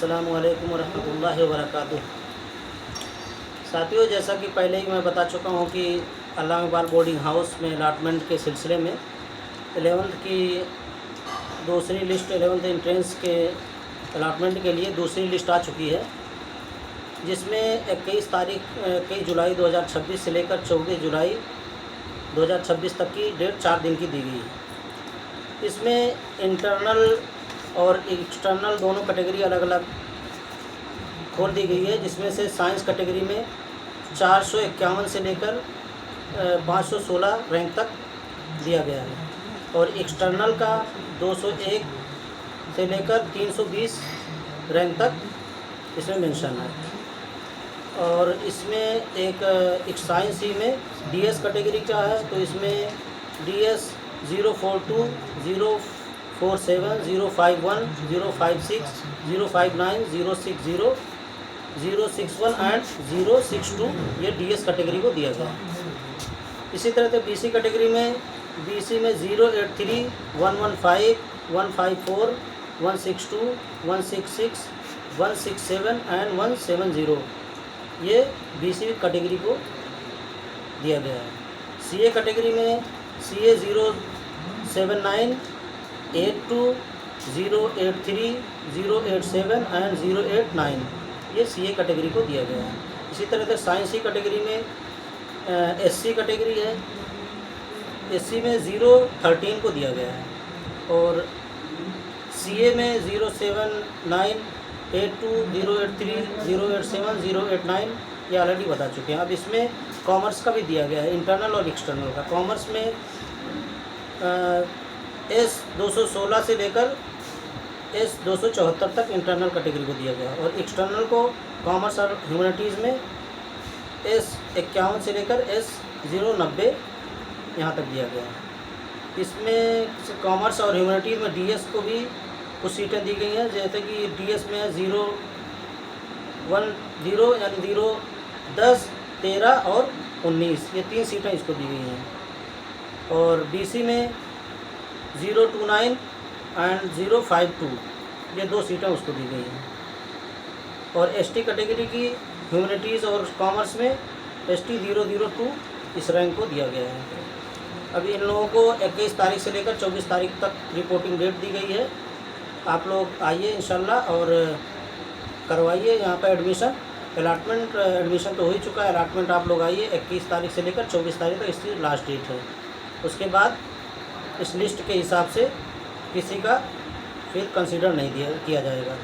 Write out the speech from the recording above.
अस्सलामु अलैकुम वरहमतुल्लाहि वबरकातुहू। साथियों, जैसा कि पहले ही मैं बता चुका हूँ कि अल्लामा इक़बाल बोर्डिंग हाउस में अलाटमेंट के सिलसिले में 11th की दूसरी लिस्ट 11th एंट्रेंस के अलाटमेंट के लिए दूसरी लिस्ट आ चुकी है, जिसमें 21 जुलाई 2026 से लेकर 24 जुलाई 2026 तक की डेट 4 दिन की दी गई है। इसमें इंटरनल और एक्सटर्नल दोनों कैटेगरी अलग अलग खोल दी गई है, जिसमें से साइंस कैटेगरी में 451 से लेकर 516 रैंक तक दिया गया है और एक्सटर्नल का 201 से लेकर 320 रैंक तक इसमें मेंशन है। और इसमें एक साइंस ही में डीएस कैटेगरी का है, तो इसमें डीएस 042 047 051 056 059 060 061 एंड 062 ये डीएस कैटेगरी को दिया गया है। इसी तरह से बीसी कैटेगरी में 083 115 154 162 166 167 एंड 170 ये बीसी कैटेगरी को दिया गया है। सीए कैटेगरी में CA 079 82 083 087 एंड 089 ये सीए कैटेगरी को दिया गया है। इसी तरह से साइंस कैटेगरी में एससी कैटेगरी है, एससी में 013 को दिया गया है और सीए में 079 82 083 087 089 ये ऑलरेडी बता चुके हैं। अब इसमें कॉमर्स का भी दिया गया है, इंटरनल और एक्सटर्नल का। कॉमर्स में S 216 से लेकर S 274 तक इंटरनल कैटेगरी को दिया गया और एक्सटर्नल को कॉमर्स और ह्यूमैनिटीज़ में S 51 से लेकर S 090 यहाँ तक दिया गया है। इसमें कॉमर्स और ह्यूमैनिटीज़ में डीएस को भी कुछ सीटें दी गई हैं, जैसे कि डीएस में 0 1 0 यानी 0 10 13 और 19 ये 3 सीटें इसको दी गई हैं। और बीसी में 029 एंड 052 ये 2 सीटें उसको दी गई हैं। और एसटी कैटेगरी की ह्यूमैनिटीज़ और कॉमर्स में ST 002 इस रैंक को दिया गया है। अभी इन लोगों को 21 तारीख से लेकर 24 तारीख तक रिपोर्टिंग डेट दी गई है। आप लोग आइए इंशाल्लाह और करवाइए यहाँ पर एडमिशन। अलाटमेंट एडमिशन तो हो ही चुका है, अलाटमेंट आप लोग आइए 21 तारीख से लेकर 24 तारीख तक इसकी लास्ट डेट है। उसके बाद इस लिस्ट के हिसाब से किसी का फिर कंसीडर नहीं किया जाएगा।